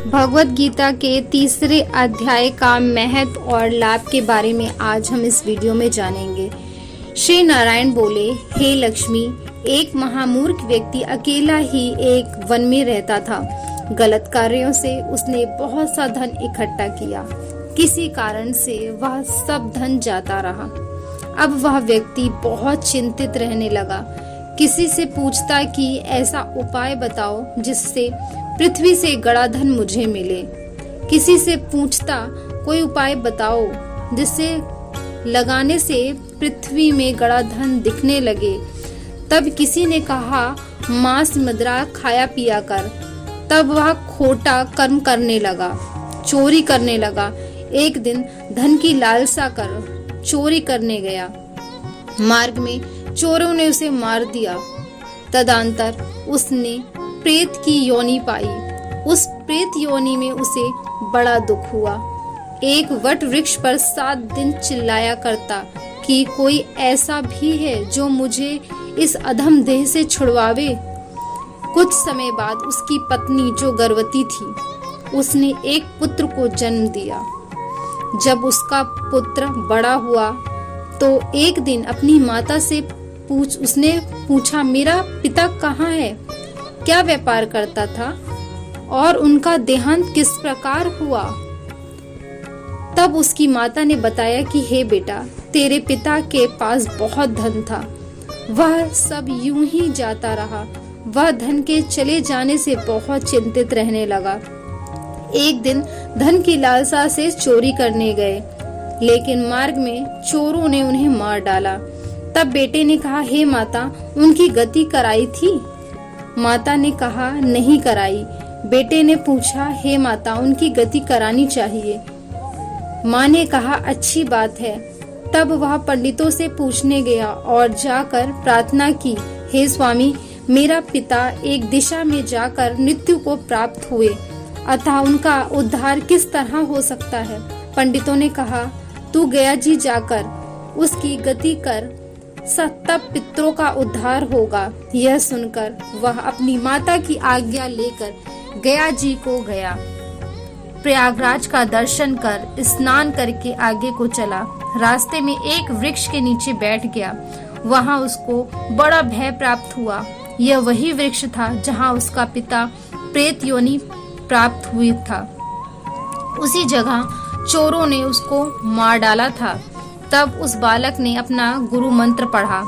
भगवत गीता के तीसरे अध्याय का महत्व और लाभ के बारे में आज हम इस वीडियो में जानेंगे। श्री नारायण बोले, हे लक्ष्मी, एक महामूर्ख व्यक्ति अकेला ही एक वन में रहता था। गलत कार्यों से उसने बहुत सा धन इकट्ठा किया। किसी कारण से वह सब धन जाता रहा। अब वह व्यक्ति बहुत चिंतित रहने लगा। किसी से पूछता कि ऐसा उपाय बताओ जिससे पृथ्वी से गड़ा धन मुझे मिले। किसी से पूछता, कोई उपाय बताओ जिससे लगाने से पृथ्वी में गड़ा धन दिखने लगे। तब किसी ने कहा, मांस मदिरा खाया पिया कर। तब वह खोटा कर्म करने लगा, चोरी करने लगा। एक दिन धन की लालसा कर चोरी करने गया। मार्ग में चोरों ने उसे मार दिया। तदंतर उसने प्रेत की योनि पाई। उस प्रेत योनि में उसे बड़ा दुख हुआ। एक वट वृक्ष पर 7 दिन चिल्लाया करता कि कोई ऐसा भी है जो मुझे इस अधम देह से छुड़वावे। कुछ समय बाद उसकी पत्नी जो गर्भवती थी, उसने एक पुत्र को जन्म दिया। जब उसका पुत्र बड़ा हुआ तो एक दिन अपनी माता से उसने पूछा, मेरा पिता कहाँ है, क्या व्यापार करता था और उनका देहांत किस प्रकार हुआ। तब उसकी माता ने बताया कि हे बेटा, तेरे पिता के पास बहुत धन था, वह सब यूं ही जाता रहा। वह धन के चले जाने से बहुत चिंतित रहने लगा। एक दिन धन की लालसा से चोरी करने गए, लेकिन मार्ग में चोरों ने उन्हें मार डाला। तब बेटे ने कहा, हे माता, उनकी गति कराई थी। माता ने कहा, नहीं कराई। बेटे ने पूछा, हे माता, उनकी गति करानी चाहिए। माँ ने कहा, अच्छी बात है। तब वह पंडितों से पूछने गया और जाकर प्रार्थना की, हे स्वामी, मेरा पिता एक दिशा में जाकर मृत्यु को प्राप्त हुए, अतः उनका उद्धार किस तरह हो सकता है। पंडितों ने कहा, तू गया जी जाकर उसकी गति कर, तब पितरों का उद्धार होगा। यह सुनकर वह अपनी माता की आज्ञा लेकर गया जी को गया। प्रयागराज का दर्शन कर स्नान करके आगे को चला। रास्ते में एक वृक्ष के नीचे बैठ गया। वहां उसको बड़ा भय प्राप्त हुआ। यह वही वृक्ष था जहां उसका पिता प्रेत योनि प्राप्त हुई था। उसी जगह चोरों ने उसको मार डाला था। तब उस बालक ने अपना गुरु मंत्र पढ़ा।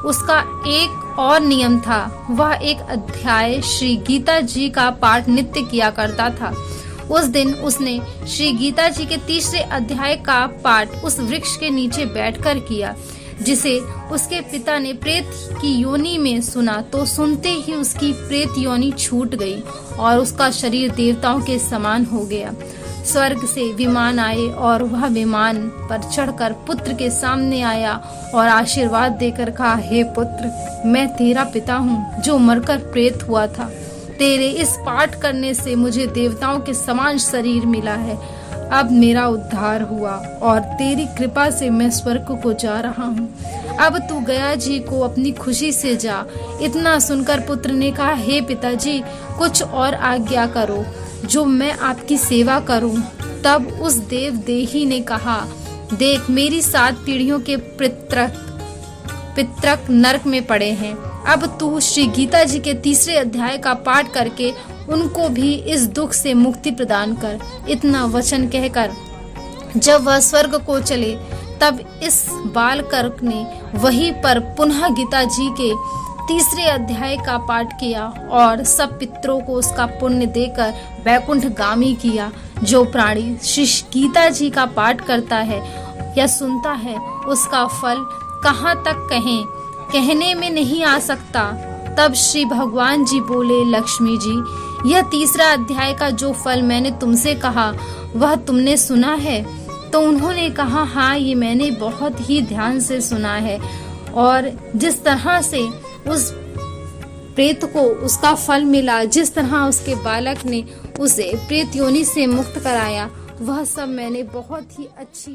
उसका एक और नियम था, वह एक अध्याय श्री गीता जी का पाठ नित्य किया करता था। उस दिन उसने श्री गीता जी के तीसरे अध्याय का पाठ उस वृक्ष के नीचे बैठकर किया, जिसे उसके पिता ने प्रेत की योनि में सुना। तो सुनते ही उसकी प्रेत योनि छूट गई और उसका शरीर देवताओं के समान हो गया। स्वर्ग से विमान आए और वह विमान पर चढ़कर पुत्र के सामने आया और आशीर्वाद देकर कहा, हे पुत्र, मैं तेरा पिता हूँ जो मरकर प्रेत हुआ था। तेरे इस पाठ करने से मुझे देवताओं के समान शरीर मिला है। अब मेरा उद्धार हुआ और तेरी कृपा से मैं स्वर्ग को जा रहा हूँ। अब तू गया जी को अपनी खुशी से जा। इतना सुनकर पुत्र ने कहा, हे पिताजी, कुछ और आज्ञा करो जो मैं आपकी सेवा करूं। तब उस देवदेही ने कहा, देख, मेरी 7 पीढ़ियों के पितृक नरक में पड़े हैं। अब तू श्री गीता जी के तीसरे अध्याय का पाठ करके उनको भी इस दुख से मुक्ति प्रदान कर। इतना वचन कहकर जब वह स्वर्ग को चले, तब इस बालक ने वहीं पर पुनः गीता जी के तीसरे अध्याय का पाठ किया और सब पितरों को उसका पुण्य देकर वैकुंठ गामी किया। जो प्राणी श्री गीता जी का पाठ करता है या सुनता है, उसका फल कहाँ तक कहने में नहीं आ सकता। तब श्री भगवान जी बोले, लक्ष्मी जी, यह तीसरा अध्याय का जो फल मैंने तुमसे कहा, वह तुमने सुना है? तो उन्होंने कहा, हाँ, ये मैंने बहुत ही ध्यान से सुना है। और जिस तरह से उस प्रेत को उसका फल मिला, जिस तरह उसके बालक ने उसे प्रेत योनि से मुक्त कराया, वह सब मैंने बहुत ही अच्छी